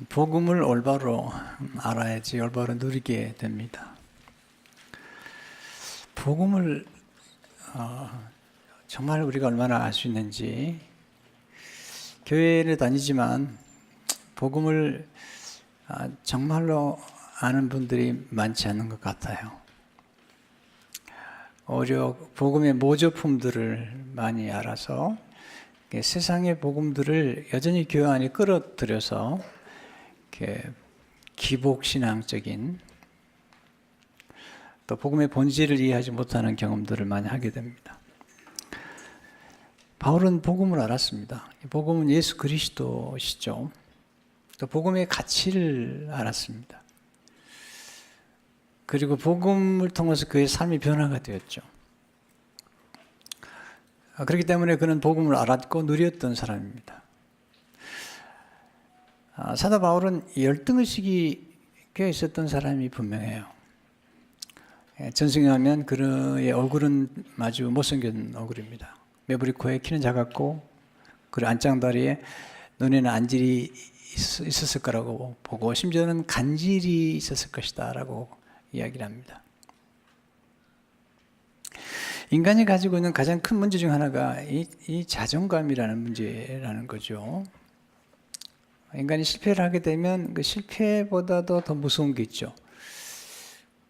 복음을 올바로 알아야지 올바로 누리게 됩니다. 복음을 정말 우리가 얼마나 알 수 있는지, 교회를 다니지만 복음을 정말로 아는 분들이 많지 않은 것 같아요. 오히려 복음의 모조품들을 많이 알아서 세상의 복음들을 여전히 교회 안에 끌어들여서 이렇게 기복신앙적인, 또 복음의 본질을 이해하지 못하는 경험들을 많이 하게 됩니다. 바울은 복음을 알았습니다. 복음은 예수 그리스도시죠. 또 복음의 가치를 알았습니다. 그리고 복음을 통해서 그의 삶이 변화가 되었죠. 그렇기 때문에 그는 복음을 알았고 누렸던 사람입니다. 사도 바울은 열등의식이 꽤 있었던 사람이 분명해요. 전승에 하면 그의 얼굴은 아주 못생긴 얼굴입니다. 매부리 코에 키는 작았고, 그리고 안짱다리에 눈에는 안질이 있었을 거라고 보고, 심지어는 간질이 있었을 것이다 라고 이야기를 합니다. 인간이 가지고 있는 가장 큰 문제 중 하나가 이 자존감이라는 문제라는 거죠. 인간이 실패를 하게 되면 그 실패보다도 더 무서운 게 있죠.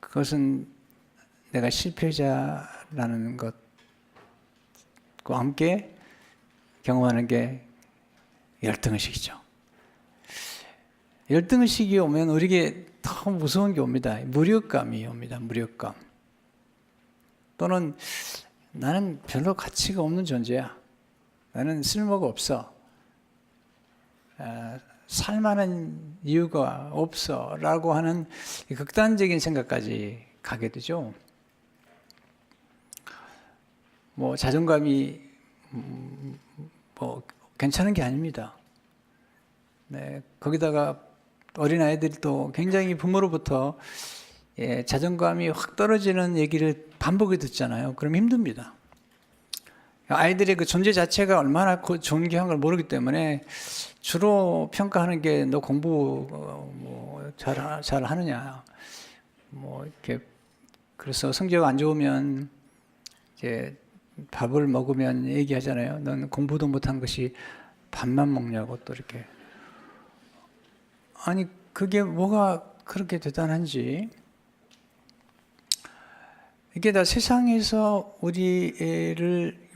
그것은 내가 실패자라는 것과 함께 경험하는 게 열등의식이죠. 열등의식이 오면 우리에게 더 무서운 게 옵니다. 무력감이 옵니다. 무력감. 또는 나는 별로 가치가 없는 존재야. 나는 쓸모가 없어. 살만한 이유가 없어 라고 하는 극단적인 생각까지 가게 되죠. 뭐 자존감이 뭐 괜찮은 게 아닙니다. 네, 거기다가 어린아이들도 굉장히 부모로부터 자존감이 확 떨어지는 얘기를 반복해 듣잖아요. 그럼 힘듭니다. 아이들의 그 존재 자체가 얼마나 존귀한 걸 모르기 때문에 주로 평가하는 게 너 공부 잘 하느냐, 뭐 이렇게. 그래서 성적 안 좋으면 이제 밥을 먹으면 얘기하잖아요. 넌 공부도 못한 것이 밥만 먹냐고 또 이렇게. 아니 그게 뭐가 그렇게 대단한지. 이게 다 세상에서 우리를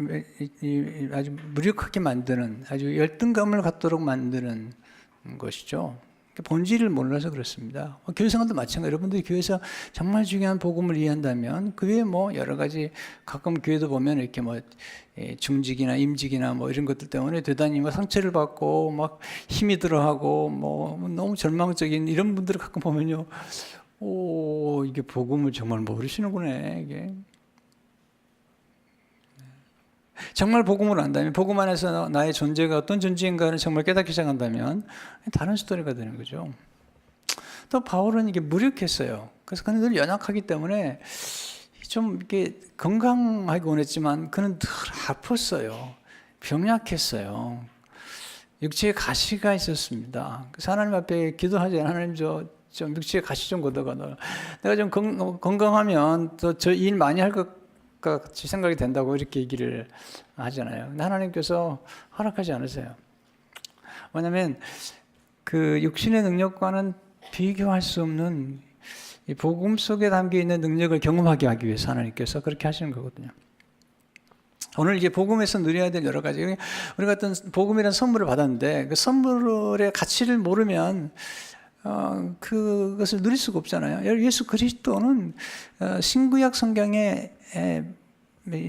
아주 무력하게 만드는, 아주 열등감을 갖도록 만드는 것이죠. 본질을 몰라서 그렇습니다. 교회 생활도 마찬가지예요. 여러분들이 교회에서 정말 중요한 복음을 이해한다면 그 외에 뭐 여러 가지, 가끔 교회도 보면 이렇게 뭐 중직이나 임직이나 뭐 이런 것들 때문에 대단히 뭐 상처를 받고 막 힘이 들어하고 뭐 너무 절망적인 이런 분들을 가끔 보면요. 오, 이게 복음을 정말 모르시는구나, 이게. 정말 복음을 안다면, 복음 안에서 나의 존재가 어떤 존재인가를 정말 깨닫기 시작한다면 다른 스토리가 되는 거죠. 또 바울은 이게 무력했어요. 그래서 그는 늘 연약하기 때문에 좀 이렇게 건강하게 원했지만 그는 늘 아팠어요. 병약했어요. 육체에 가시가 있었습니다. 그래서 하나님 앞에 기도하지, 하나님 좀 육체에 가시 좀 걷어가. 내가 좀 건강하면 또 저 일 많이 할 것 같이 생각이 된다고 이렇게 얘기를 하잖아요. 근데 하나님께서 허락하지 않으세요. 왜냐하면 그 육신의 능력과는 비교할 수 없는 이 복음 속에 담겨 있는 능력을 경험하게 하기 위해서 하나님께서 그렇게 하시는 거거든요. 오늘 이제 복음에서 누려야 될 여러 가지, 우리가 어떤 복음이라는 선물을 받았는데 그 선물의 가치를 모르면 그것을 누릴 수가 없잖아요. 예수 그리스도는 신구약 성경의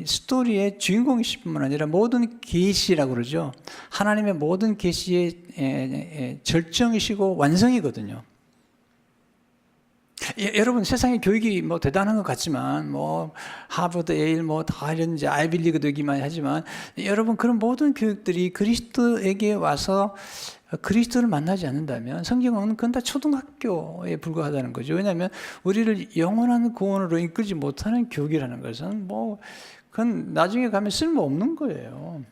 스토리의 주인공이실 뿐만 아니라 모든 계시라고 그러죠. 하나님의 모든 계시의 절정이시고 완성이거든요. 여러분, 세상의 교육이 뭐 대단한 것 같지만, 뭐 하버드, 예일, 뭐 다 이런 이제 아이빌리그 되기만 하지만, 여러분 그런 모든 교육들이 그리스도에게 와서 그리스도를 만나지 않는다면 성경은 그건 다 초등학교에 불과하다는 거죠. 왜냐하면 우리를 영원한 구원으로 이끌지 못하는 교육이라는 것은 뭐 그건 나중에 가면 쓸모없는 거예요.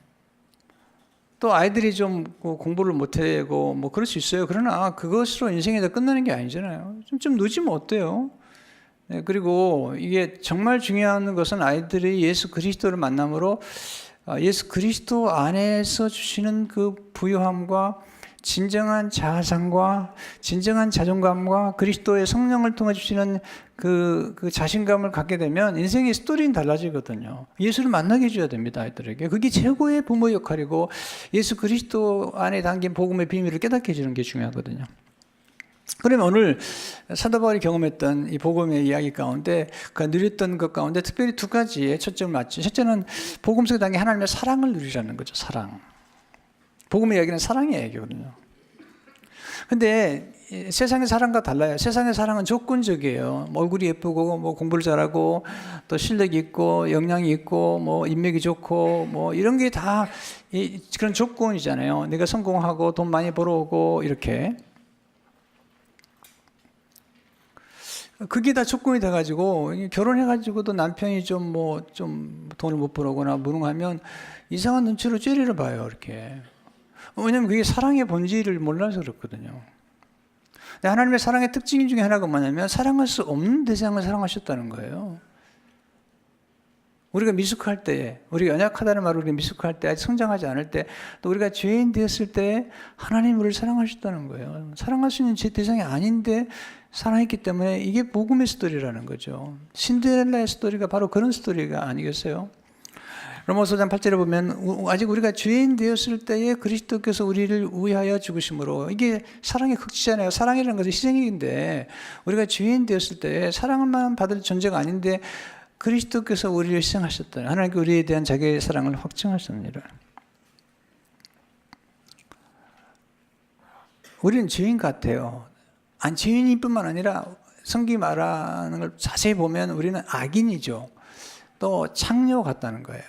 또 아이들이 좀 공부를 못하고 뭐 그럴 수 있어요. 그러나 그것으로 인생이 다 끝나는 게 아니잖아요. 좀 늦으면 어때요? 네, 그리고 이게 정말 중요한 것은 아이들이 예수 그리스도를 만남으로 예수 그리스도 안에서 주시는 그 부유함과 진정한 자아상과 진정한 자존감과 그리스도의 성령을 통해 주시는 그 자신감을 갖게 되면 인생의 스토리는 달라지거든요. 예수를 만나게 해줘야 됩니다, 아이들에게. 그게 최고의 부모 역할이고 예수 그리스도 안에 담긴 복음의 비밀을 깨닫게 해주는 게 중요하거든요. 그러면 오늘 사도 바울이 경험했던 이 복음의 이야기 가운데 그 누렸던 것 가운데 특별히 두 가지에 초점을 맞죠. 첫째는 복음 속에 담긴 하나님의 사랑을 누리라는 거죠. 사랑. 복음의 이야기는 사랑의 이야기거든요. 근데 세상의 사랑과 달라요. 세상의 사랑은 조건적이에요. 뭐 얼굴이 예쁘고 뭐 공부를 잘하고 또 실력이 있고 역량이 있고 뭐 인맥이 좋고 뭐 이런 게 다 그런 조건이잖아요. 내가 성공하고 돈 많이 벌어오고 이렇게. 그게 다 조건이 돼가지고 결혼해가지고도 남편이 좀 돈을 못 벌어오거나 무능하면 이상한 눈치로 째리를 봐요. 이렇게. 왜냐면 그게 사랑의 본질을 몰라서 그렇거든요. 근데 하나님의 사랑의 특징 중에 하나가 뭐냐면 사랑할 수 없는 대상을 사랑하셨다는 거예요. 우리가 미숙할 때, 우리가 연약하다는 말을 우리가 미숙할 때, 아직 성장하지 않을 때, 또 우리가 죄인 되었을 때 하나님 우리를 사랑하셨다는 거예요. 사랑할 수 있는 제 대상이 아닌데 사랑했기 때문에 이게 복음의 스토리라는 거죠. 신데렐라의 스토리가 바로 그런 스토리가 아니겠어요? 로마서 5장 8절에 보면 아직 우리가 죄인 되었을 때에 그리스도께서 우리를 위하여 죽으심으로, 이게 사랑의 극치잖아요. 사랑이라는 것은 희생인데 우리가 죄인 되었을 때 사랑만 받을 존재가 아닌데 그리스도께서 우리를 희생하셨다. 하나님께 우리에 대한 자기의 사랑을 확증하셨느니라. 우리는 죄인 같아요. 죄인일 뿐만 아니라 성경이 말하는 걸 자세히 보면 우리는 악인이죠. 또 창녀 같다는 거예요.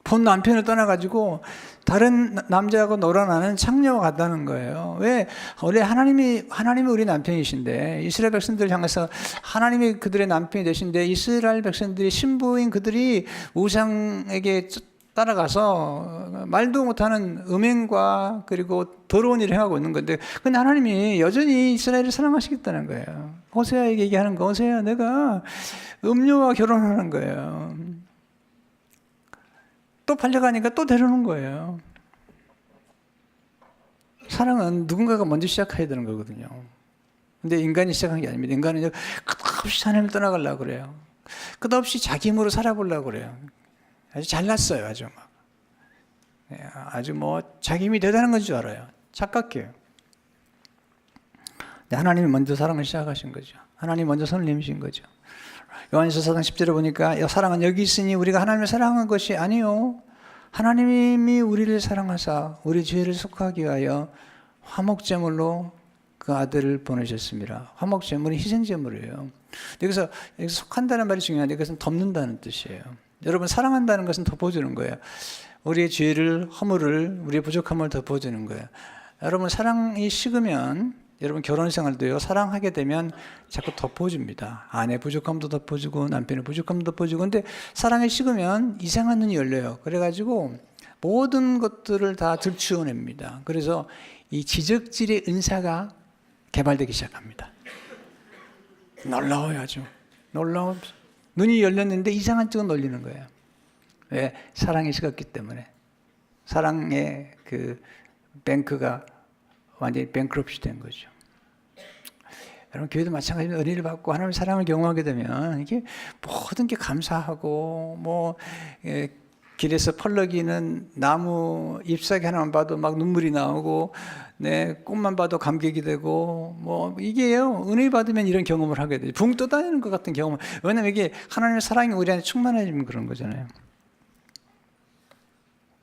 본 남편을 떠나가지고 다른 남자하고 놀아나는 창녀와 같다는 거예요. 왜? 원래 하나님이 우리 남편이신데 이스라엘 백성들 향해서 하나님이 그들의 남편이 되신데 이스라엘 백성들이 신부인 그들이 우상에게 따라가서 말도 못하는 음행과 그리고 더러운 일을 행하고 있는 건데, 근데 하나님이 여전히 이스라엘을 사랑하시겠다는 거예요. 호세아에게 얘기하는 거, 호세아 내가 음료와 결혼하는 거예요. 또 팔려가니까 또 데려오는 거예요. 사랑은 누군가가 먼저 시작해야 되는 거거든요. 근데 인간이 시작한 게 아닙니다. 인간은 끝없이 하나님을 떠나가려고 그래요. 끝없이 자기 힘으로 살아보려고 그래요. 아주 잘났어요. 아주 자기 힘이 대단한 건 줄 알아요. 착각해요. 근데 하나님이 먼저 사랑을 시작하신 거죠. 하나님이 먼저 손을 내미신 거죠. 요한일서 4장 10절에 보니까 사랑은 여기 있으니 우리가 하나님을 사랑한 것이 아니요, 하나님이 우리를 사랑하사 우리 죄를 속하기 위하여 화목제물로 그 아들을 보내셨습니다. 화목제물은 희생제물이에요. 여기서 속한다는 말이 중요한데 그것은 덮는다는 뜻이에요. 여러분, 사랑한다는 것은 덮어주는 거예요. 우리의 죄를, 허물을, 우리의 부족함을 덮어주는 거예요. 여러분, 사랑이 식으면 여러분 결혼 생활도요, 사랑하게 되면 자꾸 덮어줍니다. 아내 부족함도 덮어주고 남편의 부족함도 덮어주고. 근데 사랑이 식으면 이상한 눈이 열려요. 그래가지고 모든 것들을 다 들추어냅니다. 그래서 이 지적질의 은사가 개발되기 시작합니다. 놀라워요. 아주 놀라워. 눈이 열렸는데 이상한 쪽은 놀리는 거예요. 왜? 사랑이 식었기 때문에. 사랑의 그 뱅크가 완전히 뱅크럽시 된 거죠. 여러분, 교회도 마찬가지로 은혜를 받고 하나님의 사랑을 경험하게 되면 이게 모든 게 감사하고 길에서 펄럭이는 나무 잎사귀 하나만 봐도 막 눈물이 나오고 꽃만 봐도 감격이 되고 이게요, 은혜 받으면 이런 경험을 하게 돼요. 붕 떠다니는 것 같은 경험. 왜냐하면 이게 하나님의 사랑이 우리 안에 충만해지면 그런 거잖아요.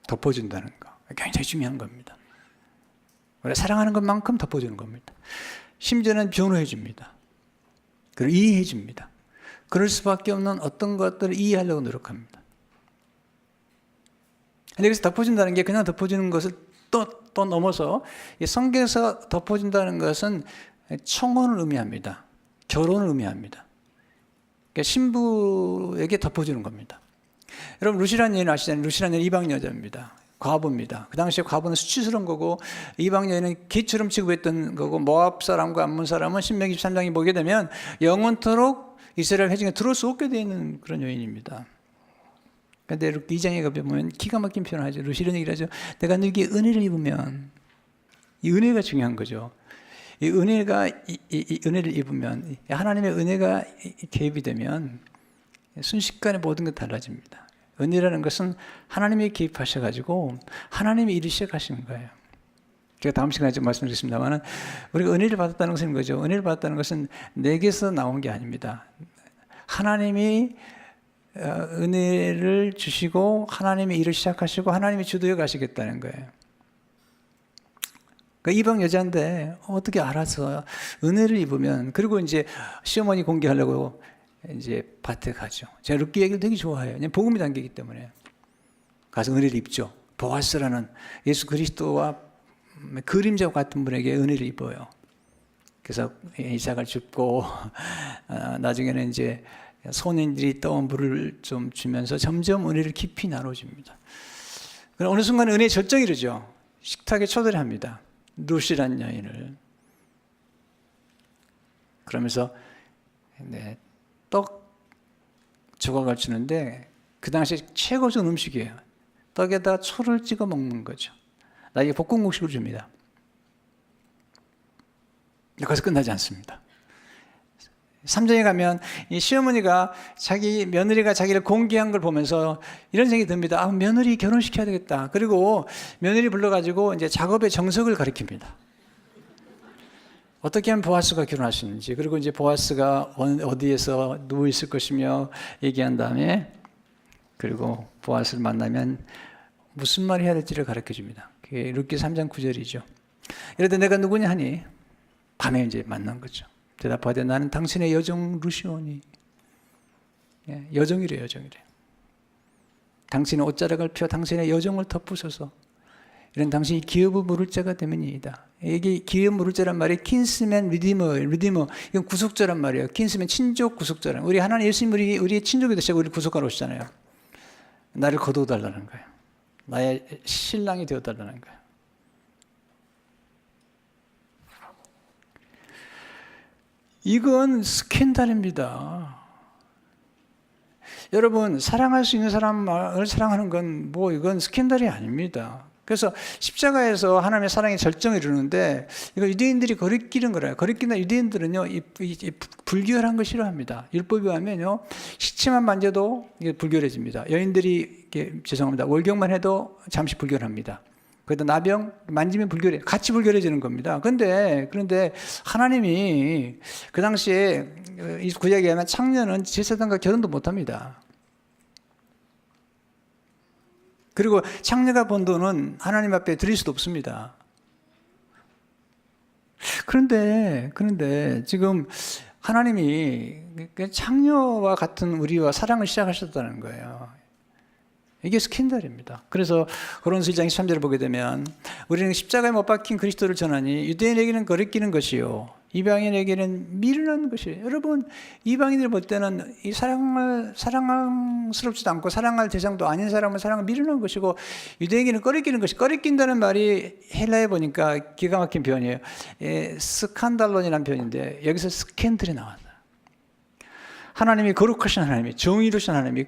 덮어준다는 거 굉장히 중요한 겁니다. 우리가 사랑하는 것만큼 덮어주는 겁니다. 심지어는 변호해 줍니다. 그리고 이해해 줍니다. 그럴 수밖에 없는 어떤 것들을 이해하려고 노력합니다. 근데 여기서 덮어준다는 게 그냥 덮어주는 것을 또 넘어서 성경에서 덮어준다는 것은 청혼을 의미합니다. 결혼을 의미합니다. 그러니까 신부에게 덮어주는 겁니다. 여러분 루시라는 여인 아시잖아요. 루시라는 여인 이방 여자입니다. 과부입니다. 그 당시에 과부는 수치스러운 거고 이방 여인은 개처럼 취급했던 거고 모압 사람과 암몬 사람은 신명기 13장에 보게 되면 영원토록 이스라엘 회중에 들어올 수 없게 되어 있는 그런 여인입니다. 그런데 이렇게 2장에 보면 기가 막힌 표현을 하죠. 루시라는 얘기를 하죠. 내가 너에게 은혜를 입으면, 이 은혜가 중요한 거죠. 이 은혜가 이 은혜를 입으면, 하나님의 은혜가 개입이 되면 순식간에 모든 게 달라집니다. 은혜라는 것은 하나님이 개입하셔가지고 하나님이 일을 시작하시는 거예요. 제가 다음 시간에 좀 말씀드리겠습니다만 우리가 은혜를 받았다는 것은 거죠. 은혜를 받았다는 것은 내게서 나온 게 아닙니다. 하나님이 은혜를 주시고 하나님이 일을 시작하시고 하나님이 주도해 가시겠다는 거예요. 그 이방 여자인데 어떻게 알아서 은혜를 입으면, 그리고 이제 시어머니 공개하려고 이제 밭에 가죠. 제가 룻기 얘기를 되게 좋아해요. 그냥 복음이 담기기 때문에 가서 은혜를 입죠. 보아스라는 예수 그리스도와 그림자와 같은 분에게 은혜를 입어요. 그래서 이삭을 줍고 나중에는 이제 손님들이 떠온 물을 좀 주면서 점점 은혜를 깊이 나눠줍니다. 그럼 어느 순간 은혜의 절정이 이르죠. 식탁에 초대를 합니다. 루시라는 여인을. 그러면서 떡 조각을 주는데 그 당시에 최고 좋은 음식이에요. 떡에다 초를 찍어 먹는 거죠. 나에게 볶음국수를 줍니다. 거기서 끝나지 않습니다. 3장에 가면 이 시어머니가 자기 며느리가 자기를 공개한 걸 보면서 이런 생각이 듭니다. 아, 며느리 결혼시켜야 되겠다. 그리고 며느리 불러가지고 이제 작업의 정석을 가르칩니다. 어떻게 하면 보아스가 결혼할 수 있는지, 그리고 이제 보아스가 어디에서 누워 있을 것이며 얘기한 다음에, 그리고 보아스를 만나면 무슨 말을 해야 될지를 가르쳐 줍니다. 그게 룻기 3장 9절이죠. 이러다 내가 누구냐 하니 밤에 이제 만난 거죠. 대답하되 나는 당신의 여종 루시오니. 여종이래, 여종이래. 당신의 옷자락을 펴 당신의 여종을 덮으소서. 이런 당신이 기업을 물을 자가 되면이다. 이게 기업 물을 자란 말이 킨스맨 리디머, 이건 구속자란 말이에요. 킨스맨 친족 구속자란. 우리 하나님 예수님 우리의 친족이 되시고 우리 구속하러 오시잖아요. 나를 거두어달라는 거예요. 나의 신랑이 되어달라는 거예요. 이건 스캔들입니다. 여러분, 사랑할 수 있는 사람을 사랑하는 건 이건 스캔들이 아닙니다. 그래서 십자가에서 하나님의 사랑의 절정을 이루는데 이거 유대인들이 거리끼는 거래요. 거리끼는 유대인들은요, 이 불결한 걸 싫어합니다. 율법에 하면요, 시체만 만져도 이게 불결해집니다. 여인들이 죄송합니다. 월경만 해도 잠시 불결합니다. 그래도 나병 만지면 불결해. 같이 불결해지는 겁니다. 그런데 하나님이 그 당시에 이 구약에 하면 창녀는 제사장과 결혼도 못합니다. 그리고 창녀가 번 돈은 하나님 앞에 드릴 수도 없습니다. 그런데 지금 하나님이 창녀와 같은 우리와 사랑을 시작하셨다는 거예요. 이게 스캔들입니다. 그래서 고린도서 1장 13절을 보게 되면 우리는 십자가에 못 박힌 그리스도를 전하니 유대인에게는 거리끼는 것이요 이방인에게는 미련한 것이에요. 여러분, 이방인들 볼 때는 이 사랑스럽지도 않고 사랑할 대상도 아닌 사람은 사랑을 미련한 것이고, 유대인에게는 거리끼는 것이, 거리낀다는 말이 헬라에 보니까 기가 막힌 표현이에요. 스칸달론이라는 표현인데 여기서 스캔들이 나왔어요. 하나님이 거룩하신 하나님이, 정의로우신 하나님이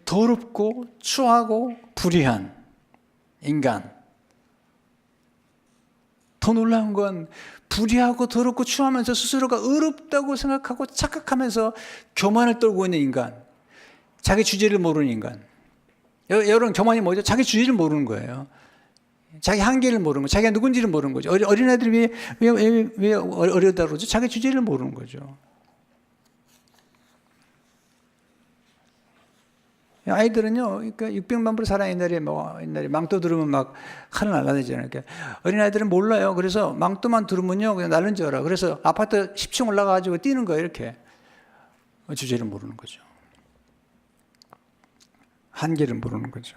더럽고 추하고 불의한 인간. 더 놀라운 건 불의하고 더럽고 추하면서 스스로가 어렵다고 생각하고 착각하면서 교만을 떨고 있는 인간. 자기 주제를 모르는 인간. 여러분, 교만이 뭐죠? 자기 주제를 모르는 거예요. 자기 한계를 모르는 거예요. 자기가 누군지를 모르는 거죠. 어린아이들이 왜 어려다 그러죠? 자기 주제를 모르는 거죠. 아이들은요, 그러니까 600만 불 살아 옛날에 망토 들으면 막 칼을 날라다니잖아요. 그러니까 어린아이들은 몰라요. 그래서 망토만 들으면요, 그냥 날는 줄 알아. 그래서 아파트 10층 올라가가지고 뛰는 거예요, 이렇게. 주제를 모르는 거죠. 한계를 모르는 거죠.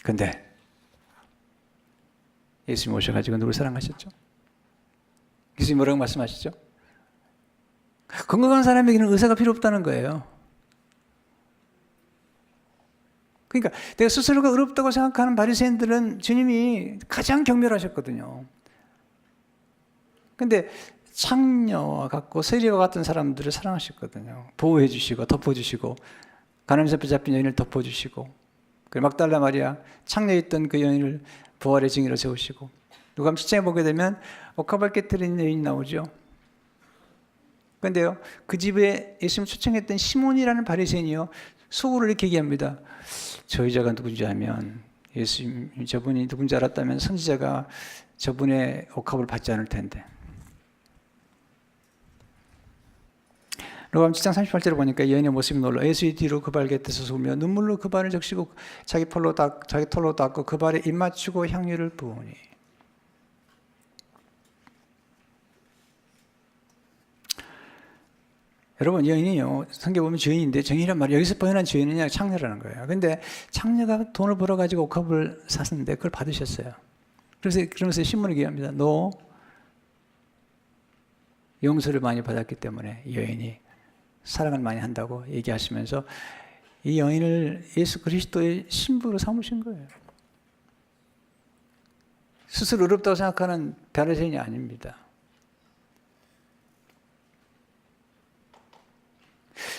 근데 예수님 오셔가지고 누굴 사랑하셨죠? 예수님 뭐라고 말씀하시죠? 건강한 사람에게는 의사가 필요 없다는 거예요. 그러니까 내가 스스로가 의롭다고 생각하는 바리새인들은 주님이 가장 경멸하셨거든요. 근데 창녀와 같고 세리와 같은 사람들을 사랑하셨거든요. 보호해 주시고 덮어주시고 가늠에서 붙잡힌 여인을 덮어주시고 막달라 마리아 창녀에 있던 그 여인을 부활의 증인으로 세우시고 누가 7장에 보게 되면 옥합을 깨뜨린 여인이 나오죠. 그런데요, 그 집에 예수님을 초청했던 시몬이라는 바리새인이요 속으로 이렇게 얘기합니다. 저 여자가 누군지 알면 예수님 저분이 누군지 알았다면 선지자가 저분의 옥합을 받지 않을 텐데. 로마서 7장 38절을 보니까 여인의 모습이 놀라 예수의 뒤로 그 발 곁에서 서며 눈물로 그 발을 적시고 자기 털로 닦고 그 발에 입 맞추고 향유를 부으니. 여러분, 여인이요 성경 보면 죄인인데 죄인이란 말이 여기서 표현한 죄인은 창녀라는 거예요. 근데 창녀가 돈을 벌어가지고 옥합을 샀는데 그걸 받으셨어요. 그러면서 신문을 얘기합니다. 너 용서를 많이 받았기 때문에 여인이 사랑을 많이 한다고 얘기하시면서 이 여인을 예수 그리스도의 신부로 삼으신 거예요. 스스로 어렵다고 생각하는 바리새인이 아닙니다.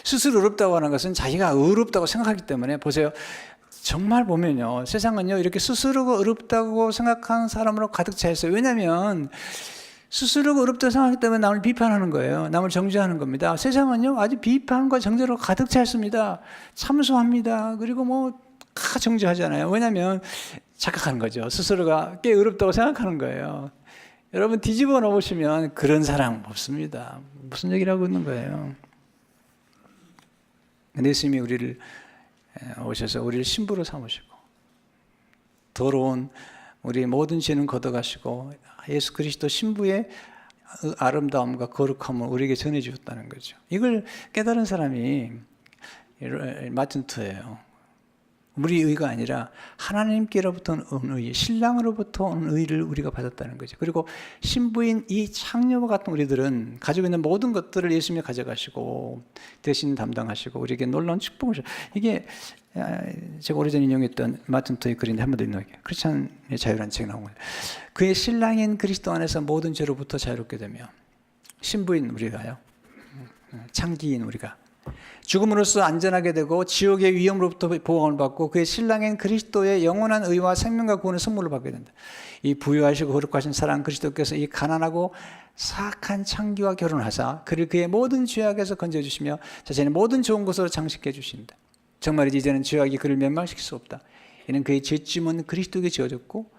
스스로 어렵다고 하는 것은 자기가 어렵다고 생각하기 때문에 보세요. 정말 보면요. 세상은요. 이렇게 스스로가 어렵다고 생각하는 사람으로 가득 차 있어요. 왜냐하면 스스로가 어렵다고 생각하기 때문에 남을 비판하는 거예요. 남을 정죄하는 겁니다. 세상은요. 아주 비판과 정죄로 가득 차 있습니다. 참소합니다. 그리고 다 정죄하잖아요. 왜냐하면 착각하는 거죠. 스스로가 꽤 어렵다고 생각하는 거예요. 여러분 뒤집어 놓으시면 그런 사람 없습니다. 무슨 얘기를 하고 있는 거예요. 예수님이 우리를 오셔서 우리를 신부로 삼으시고 더러운 우리의 모든 죄는 걷어가시고 예수 그리스도 신부의 아름다움과 거룩함을 우리에게 전해주셨다는 거죠. 이걸 깨달은 사람이 마틴투예요. 우리 의가 아니라 하나님께로부터 온 의, 신랑으로부터 온 의를 우리가 받았다는 거죠. 그리고 신부인 이 창녀와 같은 우리들은 가지고 있는 모든 것들을 예수님이 가져가시고 대신 담당하시고 우리에게 놀라운 축복을 주셨어요. 이게 제가 오래전에 인용했던 마틴투의 글인데 한 번 더 인용할게요. 크리스찬의 자유라는 책이 나온 거예요. 그의 신랑인 그리스도 안에서 모든 죄로부터 자유롭게 되며 신부인 우리가요, 창기인 우리가 죽음으로써 안전하게 되고 지옥의 위험으로부터 보호함을 받고 그의 신랑인 그리스도의 영원한 의와 생명과 구원의 선물을 받게 된다. 이 부유하시고 거룩하신 사랑 그리스도께서 이 가난하고 사악한 창기와 결혼하사 그를 그의 모든 죄악에서 건져주시며 자신의 모든 좋은 것으로 장식해 주신다. 정말이지 이제는 죄악이 그를 멸망시킬 수 없다. 이는 그의 죄짐은 그리스도에게 지어졌고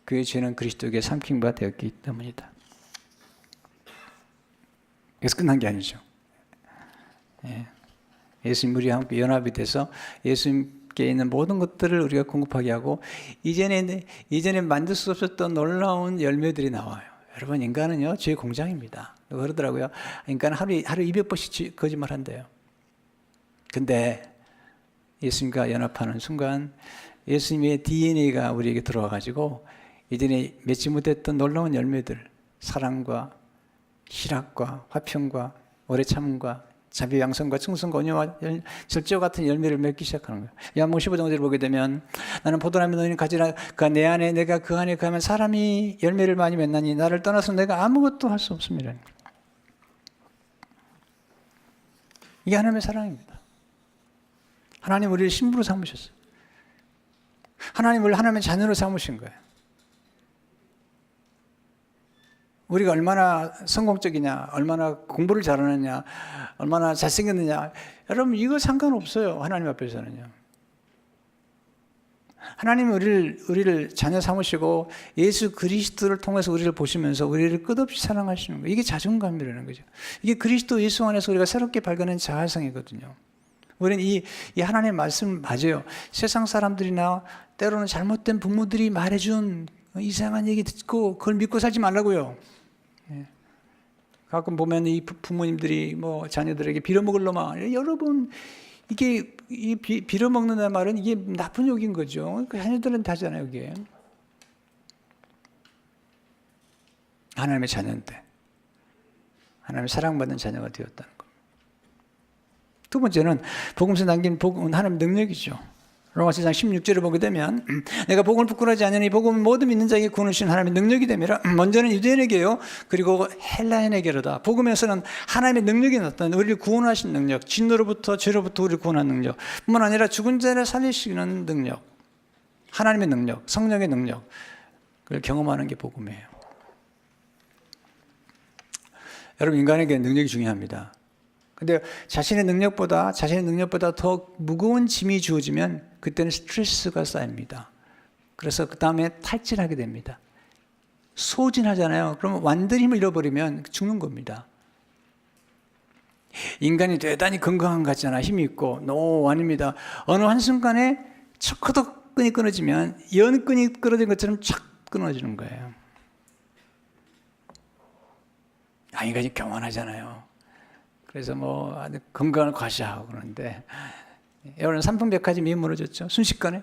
그의 죄는 그리스도에게 삼킨 바 되었기 때문이다. 여기서 끝난 게 아니죠. 예수님 우리와 함께 연합이 돼서 예수님께 있는 모든 것들을 우리가 공급하게 하고 이전에 만들 수 없었던 놀라운 열매들이 나와요. 여러분 인간은요 죄의 공장입니다. 그러더라고요. 인간은 하루 200번씩 거짓말한대요. 근데 예수님과 연합하는 순간 예수님의 DNA가 우리에게 들어와가지고 이전에 맺지 못했던 놀라운 열매들, 사랑과 희락과 화평과 오래 참음과 자비, 양성과 충성과 온유와 절제와 같은 열매를 맺기 시작하는 거예요. 요한복음 15장을 보게 되면 나는 포도나무 너희는 가지라 내 안에 내가 그 안에 거하면 사람이 열매를 많이 맺나니 나를 떠나서 내가 아무것도 할 수 없습니다. 이게 하나님의 사랑입니다. 하나님 우리를 신부로 삼으셨어요. 하나님을 하나님의 자녀로 삼으신 거예요. 우리가 얼마나 성공적이냐, 얼마나 공부를 잘하느냐, 얼마나 잘생겼느냐, 여러분 이거 상관없어요. 하나님 앞에서는요. 하나님이 우리를 자녀 삼으시고 예수 그리스도를 통해서 우리를 보시면서 우리를 끝없이 사랑하시는 거예요. 이게 자존감이라는 거죠. 이게 그리스도 예수 안에서 우리가 새롭게 발견한 자아성이거든요. 우리는 이 하나님의 말씀 맞아요. 세상 사람들이나 때로는 잘못된 부모들이 말해준 이상한 얘기 듣고 그걸 믿고 살지 말라고요. 가끔 보면 이 부모님들이 자녀들에게 빌어먹을 놈아. 여러분 이게 빌어먹는다는 말은 이게 나쁜 욕인 거죠. 그 자녀들은 다잖아요. 이게 하나님의 자녀인데 하나님의 사랑받는 자녀가 되었다는 겁니다. 두 번째는 복음서 남긴 복음은 하나님의 능력이죠. 로마서 1장 16절을 보게 되면 내가 복음을 부끄러워하지 않으니 복음은 모든 믿는 자에게 구원을 주신 하나님의 능력이 됨이라. 먼저는 유대인에게요 그리고 헬라인에게로다. 복음에서는 하나님의 능력이 나타난 우리를 구원하신 능력, 진노로부터 죄로부터 우리를 구원하는 능력 뿐만 아니라 죽은 자를 살리시는 능력, 하나님의 능력, 성령의 능력을 경험하는 게 복음이에요. 여러분, 인간에게 능력이 중요합니다. 근데 자신의 능력보다 더 무거운 짐이 주어지면 그때는 스트레스가 쌓입니다. 그래서 그 다음에 탈진하게 됩니다. 소진하잖아요. 그러면 완전히 힘을 잃어버리면 죽는 겁니다. 인간이 대단히 건강한 것 같잖아. 힘이 있고. 노, 아닙니다. 어느 한순간에 척허덕 끈이 끊어지면 연끈이 끊어진 것처럼 착 끊어지는 거예요. 인간이 교만하잖아요. 그래서 뭐 건강을 과시하고 그러는데 여러분 삼풍백화점 이 무너졌죠. 순식간에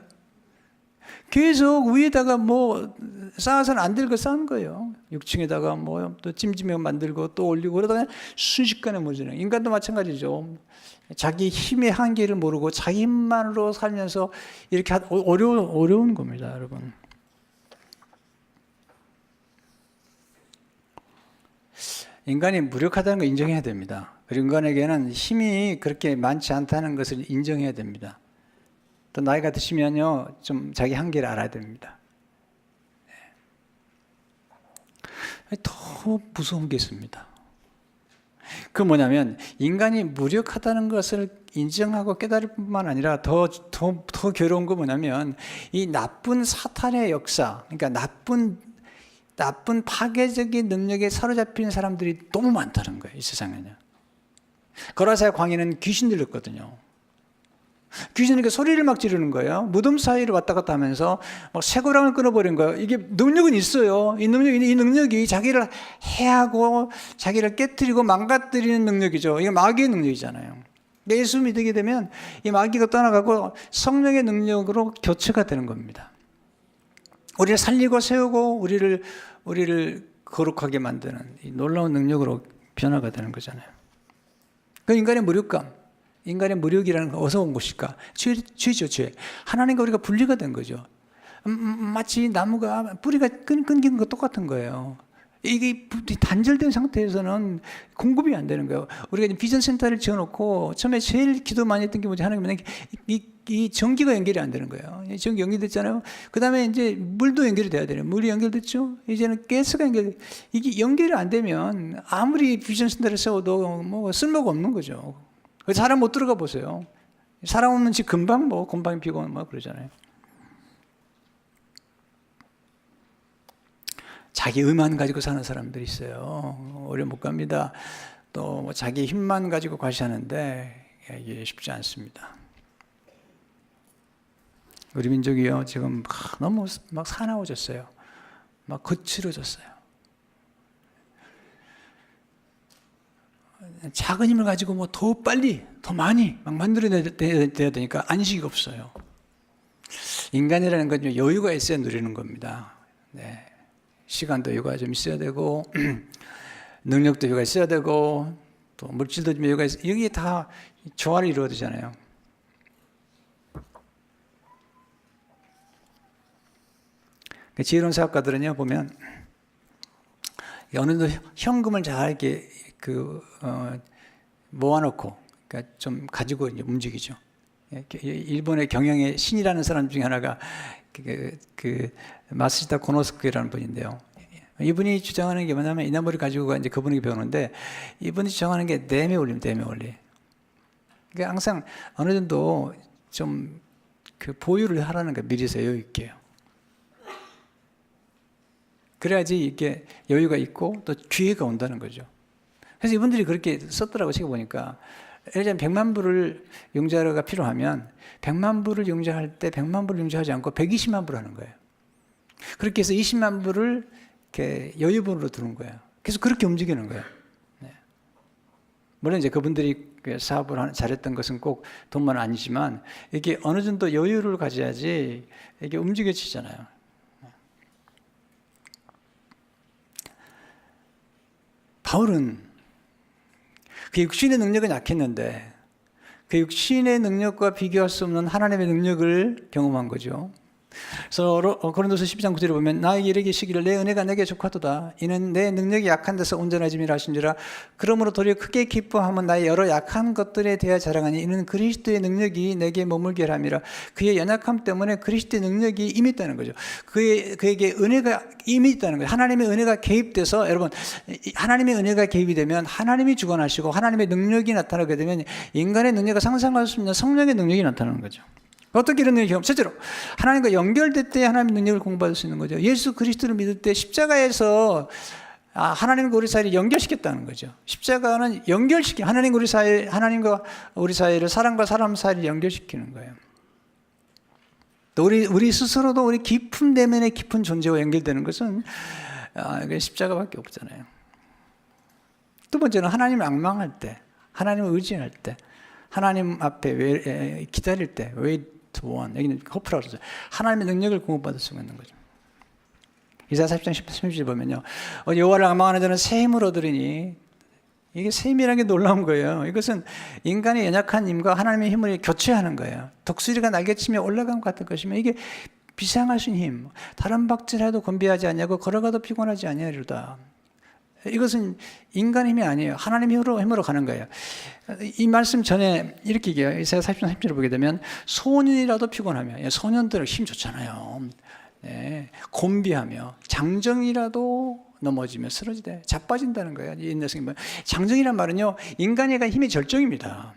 계속 위에다가 뭐 쌓아서는 안 될 거 쌓은 거예요. 6층에다가 뭐 또 찜찜면 만들고 또 올리고 그러다가 순식간에 무너지는. 인간도 마찬가지죠. 자기 힘의 한계를 모르고 자기 힘만으로 살면서 이렇게 어려운 겁니다, 여러분. 인간이 무력하다는 걸 인정해야 됩니다. 그리고 인간에게는 힘이 그렇게 많지 않다는 것을 인정해야 됩니다. 또 나이가 드시면요, 좀 자기 한계를 알아야 됩니다. 더 무서운 게 있습니다. 그 뭐냐면 인간이 무력하다는 것을 인정하고 깨달을 뿐만 아니라 더 괴로운 거 뭐냐면 이 나쁜 사탄의 역사, 그러니까 나쁜 파괴적인 능력에 사로잡힌 사람들이 너무 많다는 거예요, 이 세상에는. 거라사의 광야는 귀신 들렸거든요. 귀신이 소리를 막 지르는 거예요. 무덤 사이를 왔다 갔다 하면서 막 쇠고랑을 끊어버린 거예요. 이게 능력은 있어요. 이 능력이 자기를 해하고 자기를 깨뜨리고 망가뜨리는 능력이죠. 이게 마귀의 능력이잖아요. 예수 믿게 되면 이 마귀가 떠나가고 성령의 능력으로 교체가 되는 겁니다. 우리를 살리고 세우고 우리를 거룩하게 만드는 이 놀라운 능력으로 변화가 되는 거잖아요. 그 인간의 무력감, 인간의 무력이라는 건 어디서 온 것일까? 죄죠, 죄. 하나님과 우리가 분리가 된 거죠. 마치 나무가 뿌리가 끊긴 것 똑같은 거예요. 이게 단절된 상태에서는 공급이 안 되는 거예요. 우리가 비전 센터를 지어놓고 처음에 제일 기도 많이 했던 게 뭐지? 하나님, 이 전기가 연결이 안 되는 거예요. 전기 연결됐잖아요. 그 다음에 이제 물도 연결이 돼야 돼요. 물이 연결됐죠? 이제는 가스가 이게 연결이 안 되면 아무리 비전 센터를 세워도 뭐 쓸모가 없는 거죠. 사람 못 들어가 보세요. 사람 없는 집 금방 곰팡이 피고 막 그러잖아요. 자기 의만 가지고 사는 사람들이 있어요. 오래 못 갑니다. 또 자기 힘만 가지고 과시하는데 이게 쉽지 않습니다. 우리 민족이요 지금 너무 막 사나워졌어요. 막 거칠어졌어요. 작은 힘을 가지고 뭐 더 빨리, 더 많이 막 만들어내야 되니까 안식이 없어요. 인간이라는 건 여유가 있어야 누리는 겁니다. 네. 시간도 여유가 좀 있어야 되고 능력도 여유가 있어야 되고 또 물질도 좀 여유가 있어야, 여기에 다 조화를 이루어야 되잖아요. 지혜로운 사업가들은요 보면 어느 정도 현금을 잘 이렇게 모아놓고 그러니까 좀 가지고 이제 움직이죠. 일본의 경영의 신이라는 사람 중에 하나가 마스시타 고노스케라는 분인데요. 이분이 주장하는 게 뭐냐면 이나무를 가지고 이제 그분에게 배우는데 이분이 주장하는 게 내매 원리입니다. 내매 원리. 그러니까 항상 어느 정도 좀 보유를 하라는 거 미리서 여유 있게요. 그래야지 이게 여유가 있고 또 기회가 온다는 거죠. 그래서 이분들이 그렇게 썼더라고 제가 보니까. 예를 들면 100만 불을 용자가 필요하면 100만 불을 용자할 때 100만 불을 용자하지 않고 120만 불 하는 거예요. 그렇게 해서 20만 불을 이렇게 여유분으로 두는 거예요. 그래서 그렇게 움직이는 거예요. 네. 물론 이제 그분들이 사업을 잘했던 것은 꼭 돈만 아니지만 이게 어느 정도 여유를 가져야지 이게 움직여지잖아요. 바울은 그 육신의 능력은 약했는데 그 육신의 능력과 비교할 수 없는 하나님의 능력을 경험한 거죠. 그래서 고린도서 12장 9절에 보면 나에게 이르시기를 내 은혜가 내게 족하도다 이는 내 능력이 약한 데서 온전해짐이라 하신지라 그러므로 도리어 크게 기뻐하면 나의 여러 약한 것들에 대하여 자랑하니 이는 그리스도의 능력이 내게 머물게 함이라. 그의 연약함 때문에 그리스도의 능력이 임히 있다는 거죠. 그에게 은혜가 임히 있다는 거예요. 하나님의 은혜가 개입돼서 여러분 하나님의 은혜가 개입이 되면 하나님이 주관하시고 하나님의 능력이 나타나게 되면 인간의 능력을 상상할 수 없는 성령의 능력이 나타나는 거죠. 어떻게 이런 능력이 첫째로 하나님과 연결될 때 하나님의 능력을 공부받을 수 있는 거죠. 예수 그리스도를 믿을 때 십자가에서 하나님과 우리 사이를 연결시켰다는 거죠. 십자가는 하나님과 우리 사이를 사람과 사람 사이를 연결시키는 거예요. 또 우리 스스로도 우리 깊은 내면의 깊은 존재와 연결되는 것은 십자가밖에 없잖아요. 두 번째는 하나님을 앙망할 때, 하나님을 의지할 때, 하나님 앞에 기다릴 때, wait one, 여기는 호프라고 그러죠. 하나님의 능력을 공급받을 수가 있는 거죠. 이사야 40장 10절 보면요, 여호와를 앙망하는 자는 새 힘을 얻으리니, 이게 새 힘이라는 게 놀라운 거예요. 이것은 인간의 연약한 힘과 하나님의 힘을 교체하는 거예요. 독수리가 날개치며 올라간 것 같은 것이며 이게 비상하신 힘, 다른 박질해도 건비하지 아니하고 걸어가도 피곤하지 아니하리로다. 이것은 인간의 힘이 아니에요. 하나님의 힘으로 가는 거예요. 이 말씀 전에 이렇게 얘기해요. 이사야 40장 10절을 보게 되면 소년이라도 피곤하며, 소년들 힘 좋잖아요. 네, 곤비하며 장정이라도 넘어지며 쓰러지되 자빠진다는 거예요. 장정이란 말은요, 인간의 힘의 절정입니다.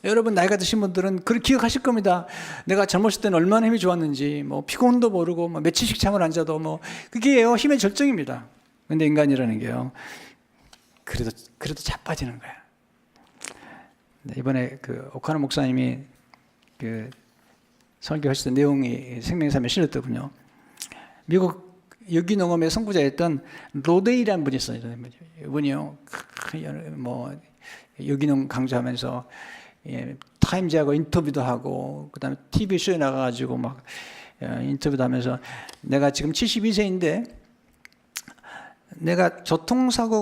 여러분 나이가 드신 분들은 그걸 기억하실 겁니다. 내가 젊었을 때는 얼마나 힘이 좋았는지, 피곤도 모르고 며칠씩 잠을 안 자도 그게요 힘의 절정입니다. 근데 인간이라는 게요, 그래도 자빠지는 거야. 이번에 오카노 목사님이 설교하셨던 내용이 생명의 삶에 실렸더군요. 미국 유기농업의 선구자였던 로데이라는 분이 있어요. 이분이요, 유기농 강조하면서 타임즈하고 인터뷰도 하고, 그 다음에 TV쇼에 나가가지고 인터뷰도 하면서 내가 지금 72세인데 내가 교통사고에서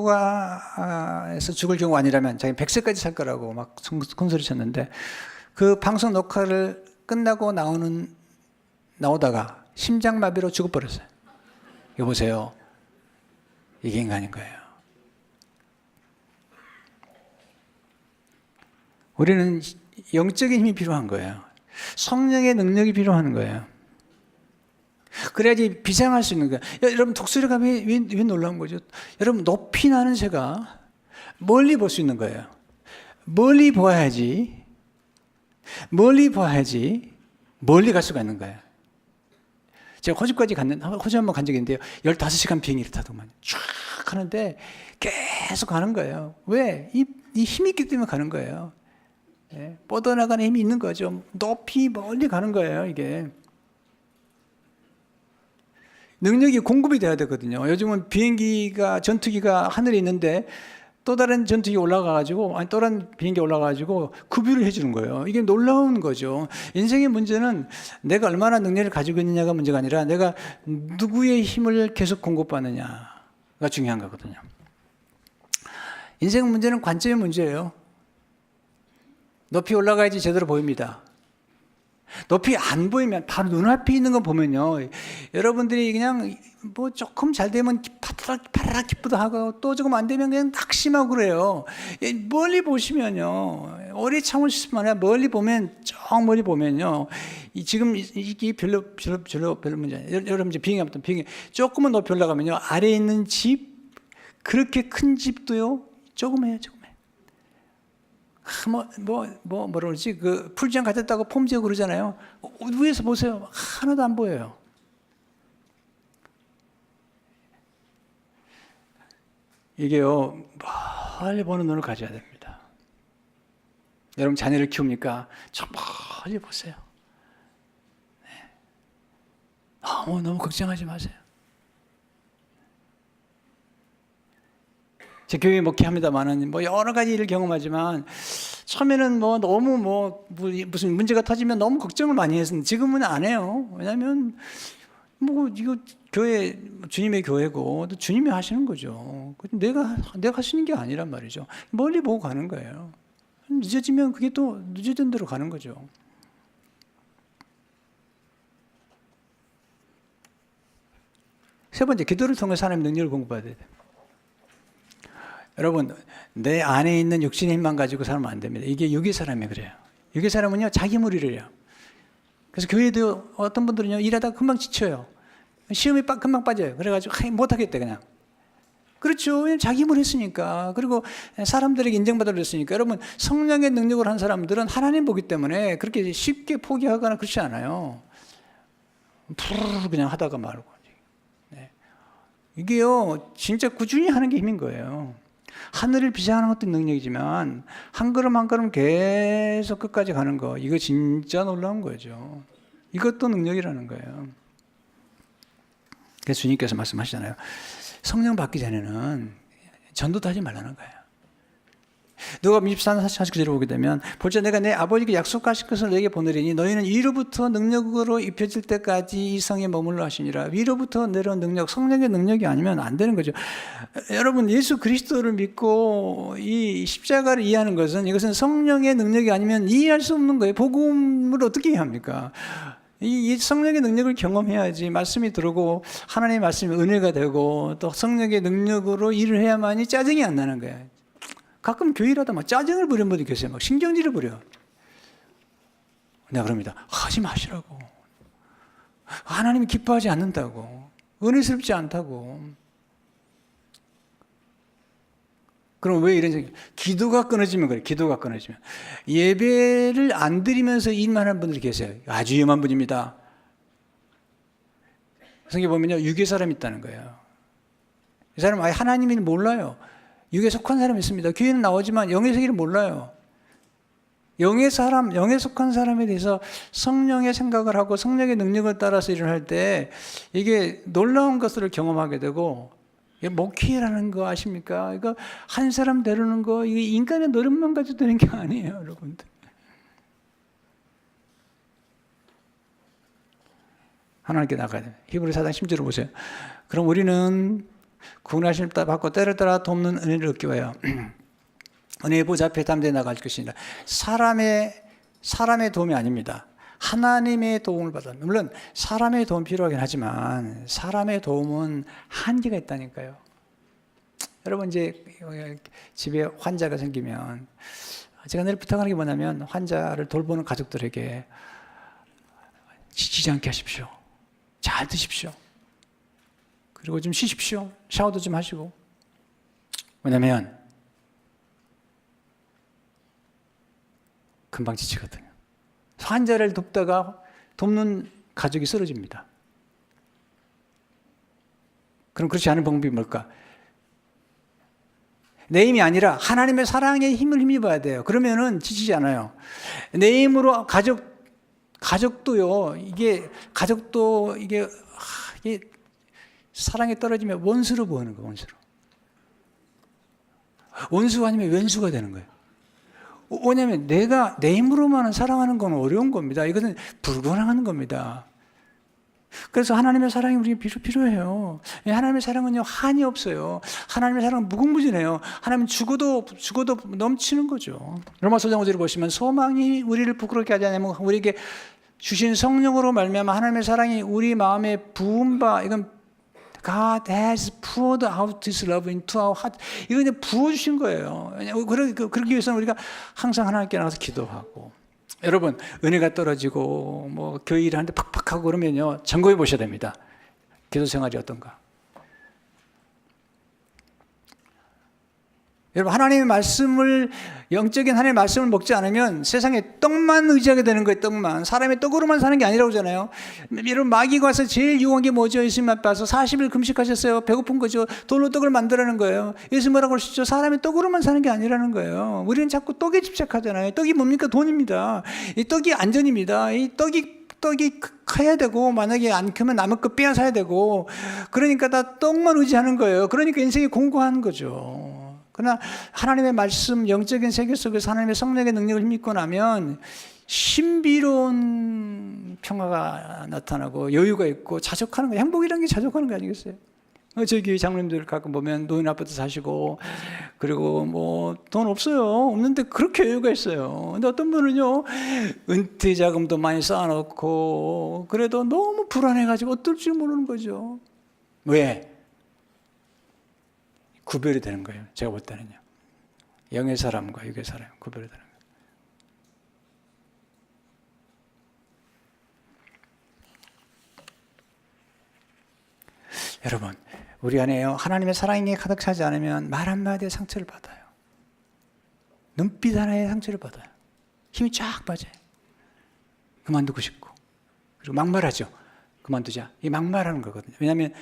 죽을 경우 아니라면 자기 100세까지 살 거라고 큰소리 쳤는데 그 방송 녹화를 끝나고 나오다가 심장마비로 죽어버렸어요. 이거 보세요. 이게 인간인 거예요. 우리는 영적인 힘이 필요한 거예요. 성령의 능력이 필요한 거예요. 그래야지 비상할 수 있는 거예요. 여러분 독수리가 왜 놀라운 거죠? 여러분 높이 나는 새가 멀리 볼 수 있는 거예요. 멀리 봐야지 멀리 갈 수가 있는 거예요. 제가 호주까지 호주 한번 간 적이 있는데요, 15시간 비행기를 타더만 쫙 하는데 계속 가는 거예요. 왜? 이 힘이 있기 때문에 가는 거예요. 뻗어나가는 힘이 있는 거죠. 높이 멀리 가는 거예요. 이게 능력이 공급이 돼야 되거든요. 요즘은 전투기가 하늘에 있는데 또 다른 전투기 올라가가지고, 또 다른 비행기 올라가가지고 구비를 해주는 거예요. 이게 놀라운 거죠. 인생의 문제는 내가 얼마나 능력을 가지고 있느냐가 문제가 아니라 내가 누구의 힘을 계속 공급받느냐가 중요한 거거든요. 인생 문제는 관점의 문제예요. 높이 올라가야지 제대로 보입니다. 높이 안 보이면 바로 눈앞에 있는 거 보면요, 여러분들이 그냥 조금 잘 되면 파라락 기쁘다 하고 또 조금 안 되면 그냥 낙심하고 그래요. 멀리 보시면요, 오래 참을 수 있으면 아니라 멀리 보면요, 지금 이게 별로 문제 아니에요. 여러분 이제 비행기 조금만 높이 올라가면요, 아래에 있는 집, 그렇게 큰 집도요 조그매요. 뭐라 그러지? 풀장 가졌다고 폼지고 그러잖아요. 위에서 보세요. 하나도 안 보여요. 이게요, 멀리 보는 눈을 가져야 됩니다. 여러분 자녀를 키웁니까? 저 멀리 보세요. 너무 걱정하지 마세요. 제 교회 목회합니다만은 여러 가지 일을 경험하지만 처음에는 너무 무슨 문제가 터지면 너무 걱정을 많이 했었는데 지금은 안 해요. 왜냐하면 이거 교회 주님의 교회고 또 주님이 하시는 거죠. 내가 하시는 게 아니란 말이죠. 멀리 보고 가는 거예요. 늦어지면 그게 또 늦어진 대로 가는 거죠. 세 번째, 기도를 통해서 하나님의 능력을 공부받아야 돼요. 여러분, 내 안에 있는 육신의 힘만 가지고 살면 안 됩니다. 이게 육의 사람이 그래요. 육의 사람은요, 자기 무리를 해요. 그래서 교회도 어떤 분들은요, 일하다가 금방 지쳐요. 시험이 금방 빠져요. 그래가지고 못하겠대 그냥. 그렇죠. 왜냐면 자기 힘을 했으니까. 그리고 사람들에게 인정받으려 했으니까. 여러분, 성령의 능력을 한 사람들은 하나님 보기 때문에 그렇게 쉽게 포기하거나 그렇지 않아요. 푸르르 그냥 하다가 말고. 네. 이게요, 진짜 꾸준히 하는 게 힘인 거예요. 하늘을 비상하는 것도 능력이지만 한 걸음 한 걸음 계속 끝까지 가는 거, 이거 진짜 놀라운 거죠. 이것도 능력이라는 거예요. 그래서 주님께서 말씀하시잖아요. 성령 받기 전에는 전도도 하지 말라는 거예요. 누가복음 24장 49절에 보게 되면 볼자 내가 내 아버지께 약속하실 것을 너에게 보내리니 너희는 위로부터 능력으로 입혀질 때까지 이 성에 머물러 하시니라. 위로부터 내려온 능력, 성령의 능력이 아니면 안 되는 거죠. 여러분, 예수 그리스도를 믿고 이 십자가를 이해하는 것은, 이것은 성령의 능력이 아니면 이해할 수 없는 거예요. 복음을 어떻게 이해합니까? 이 성령의 능력을 경험해야지 말씀이 들어오고 하나님의 말씀이 은혜가 되고 또 성령의 능력으로 일을 해야만이 짜증이 안 나는 거예요. 가끔 교회 일하다 막 짜증을 부리는 분들이 계세요. 막 신경질을 부려. 내가 그럽니다. 하지 마시라고. 하나님이 기뻐하지 않는다고. 은혜스럽지 않다고. 그럼 왜 이런 생각? 기도가 끊어지면 그래. 기도가 끊어지면. 예배를 안 드리면서 일만 하는 분들이 계세요. 아주 위험한 분입니다. 성경에 보면요, 육의 사람이 있다는 거예요. 이 사람은 아예 하나님을 몰라요. 육에 속한 사람이 있습니다. 교회는 나오지만 영의 세계를 몰라요. 영의 사람, 영에 속한 사람에 대해서 성령의 생각을 하고 성령의 능력을 따라서 일을 할 때 이게 놀라운 것을 경험하게 되고, 목회라는 거 아십니까? 이거 한 사람 데려오는 거, 이게 인간의 노력만 가지고 되는 게 아니에요, 여러분들. 하나님께 나가야 돼요. 히브리 4장 10절을 보세요. 그럼 우리는 구원하심을 받고 때를 따라 돕는 은혜를 얻기 위하여 은혜의 보좌 앞에 담대히 나갈 것이니라. 사람의 도움이 아닙니다. 하나님의 도움을 받아. 물론 사람의 도움 필요하긴 하지만 사람의 도움은 한계가 있다니까요. 여러분, 이제 집에 환자가 생기면 제가 늘 부탁하는 게 뭐냐면, 환자를 돌보는 가족들에게 지치지 않게 하십시오. 잘 드십시오. 그리고 좀 쉬십시오. 샤워도 좀 하시고. 왜냐면 금방 지치거든요. 환자를 돕다가 돕는 가족이 쓰러집니다. 그럼 그렇지 않은 방법이 뭘까? 내 힘이 아니라 하나님의 사랑의 힘을 힘입어야 돼요. 그러면은 지치지 않아요. 내 힘으로 가족도요, 이게 사랑에 떨어지면 원수로 보이는 거예요, 원수로. 원수가 아니면 왼수가 되는 거예요. 왜냐하면 내가 내 힘으로만 사랑하는 건 어려운 겁니다. 이것은 불가능한 겁니다. 그래서 하나님의 사랑이 우리에게 필요해요. 하나님의 사랑은요, 한이 없어요. 하나님의 사랑은 무궁무진해요. 하나님은 죽어도 넘치는 거죠. 로마서 5장 5절을 보시면 소망이 우리를 부끄럽게 하지 않으면 우리에게 주신 성령으로 말미암아 하나님의 사랑이 우리 마음에 부은 바, 이건 God has poured out His love into our heart. 이거 그냥 부어주신 거예요. 그러기 위해서는 우리가 항상 하나님께 나가서 기도하고. 여러분, 은혜가 떨어지고 뭐 교회 일을 하는데 팍팍하고 그러면요, 점검해 보셔야 됩니다. 기도 생활이 어떤가. 여러분, 하나님의 말씀을, 영적인 하나님의 말씀을 먹지 않으면 세상에 떡만 의지하게 되는 거예요. 떡만. 사람의 떡으로만 사는 게 아니라고 하잖아요. 여러분, 마귀가 와서 제일 유혹한 게 뭐죠? 예수님 앞에 와서 40일 금식하셨어요. 배고픈 거죠. 돌로 떡을 만들라는 거예요. 예수 뭐라고 하시죠? 사람의 떡으로만 사는 게 아니라는 거예요. 우리는 자꾸 떡에 집착하잖아요. 떡이 뭡니까? 돈입니다. 이 떡이 안전입니다. 이 떡이 커야 되고, 만약에 안 크면 남의 거 빼앗아야 되고, 그러니까 다 떡만 의지하는 거예요. 그러니까 인생이 공고한 거죠. 그러나 하나님의 말씀, 영적인 세계 속에서 하나님의 성령의 능력을 힘입고 나면 신비로운 평화가 나타나고 여유가 있고 자족하는 거예요. 행복이라는 게 자족하는 거 아니겠어요? 저희 교회 장로님들 가끔 보면 노인 아파트 사시고, 그리고 뭐 돈 없어요. 없는데 그렇게 여유가 있어요. 근데 어떤 분은요, 은퇴 자금도 많이 쌓아놓고, 그래도 너무 불안해가지고 어떨 줄 모르는 거죠. 왜? 구별이 되는 거예요. 제가 볼 때는요. 영의 사람과 육의 사람 구별이 되는 거예요. 여러분, 우리 안에요, 하나님의 사랑이 가득 차지 않으면 말 한마디에 상처를 받아요. 눈빛 하나에 상처를 받아요. 힘이 쫙 빠져요. 그만두고 싶고. 그리고 막말하죠. 그만두자. 이 막말하는 거거든요. 왜냐하면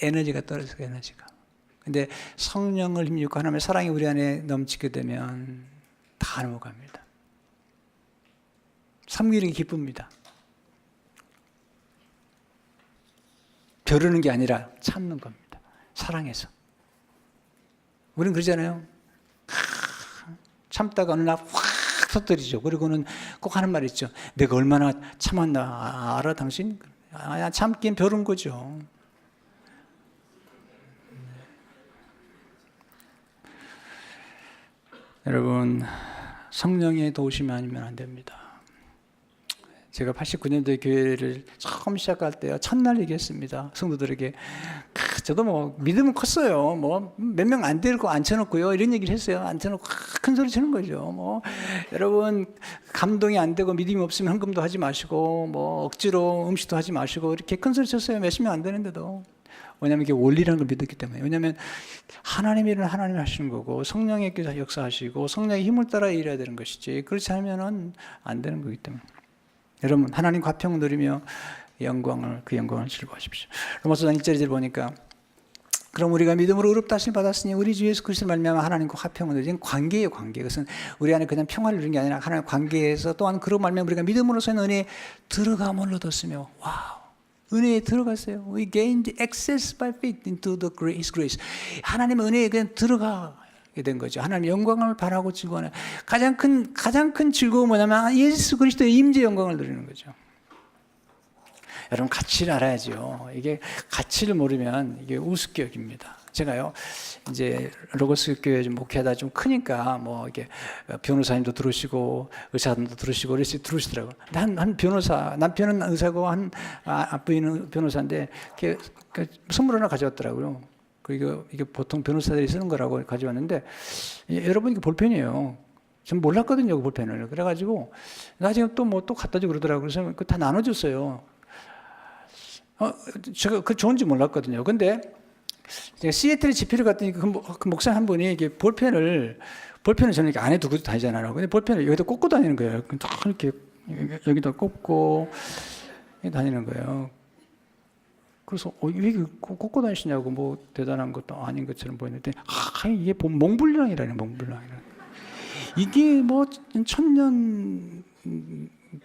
에너지가 떨어져요. 에너지가. 근데 성령을 힘입고 하나님의 사랑이 우리 안에 넘치게 되면 다 넘어갑니다. 섬기는 게 기쁩니다. 벼르는 게 아니라 참는 겁니다. 사랑해서. 우린 그러잖아요. 참다가 어느 날 확 터뜨리죠. 그리고는 꼭 하는 말 있죠. 내가 얼마나 참았나 알아 당신? 참긴 벼른 거죠. 여러분, 성령의 도우심이 아니면 안 됩니다. 제가 89년도에 교회를 처음 시작할 때요, 첫날 얘기했습니다. 성도들에게. 저도 뭐 믿음은 컸어요. 뭐 몇 명 안 데리고 앉혀놓고요, 이런 얘기를 했어요. 앉혀놓고 큰 소리 치는 거죠. 뭐 여러분, 감동이 안 되고 믿음이 없으면 헌금도 하지 마시고, 뭐 억지로 음식도 하지 마시고, 이렇게 큰 소리 쳤어요. 몇십 명 안 되는데도. 왜냐하면 이게 원리라는 걸 믿었기 때문에. 왜냐하면 하나님의 일은 하나님이 하시는 거고, 성령의 역사하시고 성령의 힘을 따라 일해야 되는 것이지, 그렇지 않으면 안 되는 거기 때문에. 여러분, 하나님 화평을 누리며 그 영광을 즐거워하십시오. 로마서 1장 1절을 보니까, 그럼 우리가 믿음으로 의롭다 하심을 받았으니 우리 주 예수 그리스도를 말미암아 하나님과 화평을 누리는 관계예요. 관계. 그것은 우리 안에 그냥 평화를 누리는 게 아니라 하나님 관계에서, 또한 그로 말미암아 우리가 믿음으로서는 은혜에 들어감을 얻었으며, 와우, 은혜에 들어갔어요. We gained access by faith into the His grace. 하나님의 은혜에 그냥 들어가게 된 거죠. 하나님 영광을 바라고 즐거워하는 가장 큰 즐거움은 뭐냐면 예수 그리스도의 임재 영광을 누리는 거죠. 여러분, 가치를 알아야죠. 이게 가치를 모르면 이게 우습격입니다. 제가요, 이제 로고스 교회 좀 목회하다 좀 크니까 뭐 이게 변호사님도 들으시고 의사님도 들으시고 이렇게 들으시더라고요. 한 변호사, 남편은 의사고 한 부인은 변호사인데 이렇게 선물 하나 가져왔더라고요. 이게 보통 변호사들이 쓰는 거라고 가져왔는데, 여러분 이게 볼펜이에요. 전 몰랐거든요, 그 볼펜을. 그래가지고 나중에 또 갖다 주고 그러더라고요. 그래서 그 다 나눠줬어요. 제가 그 좋은지 몰랐거든요. 근데 제가 시애틀에 집회를 갔더니 그 목사 한 분이 이게 볼펜을 저는 이렇게 안에 두고 다니잖아요. 근데 볼펜을 여기다 꽂고 다니는 거예요. 이렇게 여기다 꽂고 다니는 거예요. 그래서 왜 꽂고 다니시냐고, 뭐 대단한 것도 아닌 것처럼 보이는데, 이게 몽블랑이라네. 몽블랑이라네. 이게 뭐 천년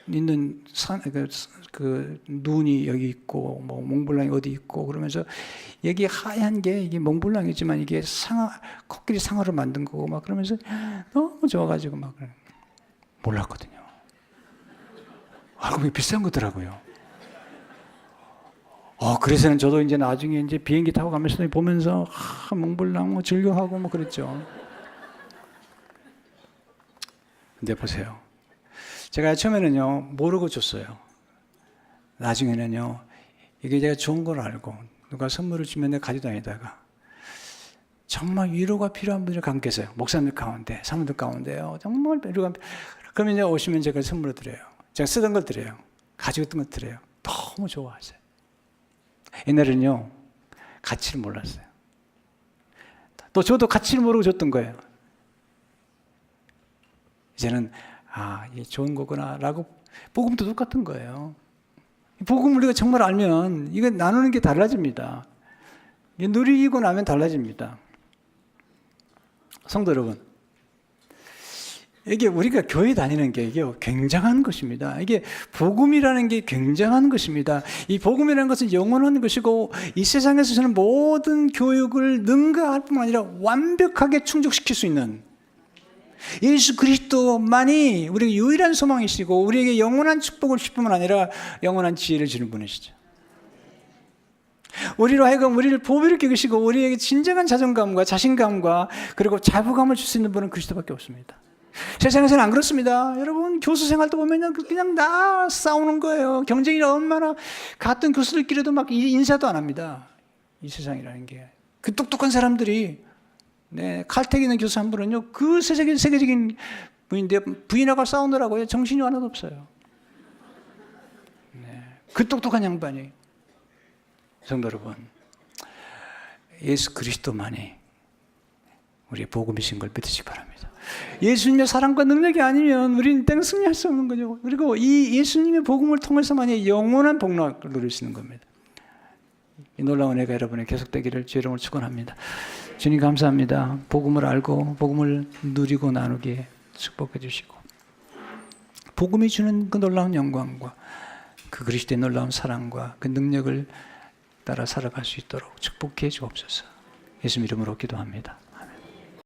있는 그 눈이 여기 있고, 뭐 몽블랑이 어디 있고, 그러면서 여기 하얀 게 이게 몽블랑이지만 이게 코끼리 상어로 만든 거고, 막 그러면서 너무 좋아가지고 막 몰랐거든요. 알고 보니 비싼 거더라고요. 그래서는 저도 이제 나중에 이제 비행기 타고 가면서 보면서 몽블랑 뭐 즐겨하고 뭐 그랬죠. 근데 보세요. 제가 처음에는요, 모르고 줬어요. 나중에는요, 이게 제가 좋은 걸 알고 누가 선물을 주면 내가 가지고 다니다가 정말 위로가 필요한 분들 가끔 계세요. 목사님들 가운데, 사모들 가운데요. 정말 위로가 그러면 이제 오시면 제가 선물을 드려요. 제가 쓰던 걸 드려요. 가지고 있던 걸 드려요. 너무 좋아하세요. 옛날에는요, 가치를 몰랐어요. 또 저도 가치를 모르고 줬던 거예요. 이제는 이게 좋은 거구나 라고. 복음도 똑같은 거예요. 복음을 우리가 정말 알면 이거 나누는 게 달라집니다. 이게 누리고 나면 달라집니다. 성도 여러분, 이게 우리가 교회 다니는 게 이게 굉장한 것입니다. 이게 복음이라는 게 굉장한 것입니다. 이 복음이라는 것은 영원한 것이고, 이 세상에서 저는 모든 교육을 능가할 뿐만 아니라 완벽하게 충족시킬 수 있는 예수 그리스도만이 우리에게 유일한 소망이시고, 우리에게 영원한 축복을 주실 뿐만 아니라 영원한 지혜를 주는 분이시죠. 우리로 하여금 우리를 보배롭게 여기시고 우리에게 진정한 자존감과 자신감과 그리고 자부감을 줄 수 있는 분은 그리스도밖에 없습니다. 세상에서는 안 그렇습니다. 여러분 교수 생활도 보면 그냥 다 싸우는 거예요. 경쟁이 얼마나 같은 교수들끼리도 막 인사도 안 합니다. 이 세상이라는 게. 그 똑똑한 사람들이 칼택 있는 교수 한 분은요 그 세계적인 분인데 부인하고 싸우느라고요 정신이 하나도 없어요. 그 똑똑한 양반이. 성도 여러분, 예수 그리스도만이 우리의 복음이신 걸 믿으시기 바랍니다. 예수님의 사랑과 능력이 아니면 우리는 때는 승리할 수 없는 거죠. 그리고 이 예수님의 복음을 통해서만이 영원한 복락을 누릴 수 있는 겁니다. 이 놀라운 애가 여러분의 계속되기를 주의 이름으로 축원합니다. 주님 감사합니다. 복음을 알고 복음을 누리고 나누기에 축복해 주시고 복음이 주는 그 놀라운 영광과 그 그리스도의 놀라운 사랑과 그 능력을 따라 살아갈 수 있도록 축복해 주옵소서. 예수 이름으로 기도합니다.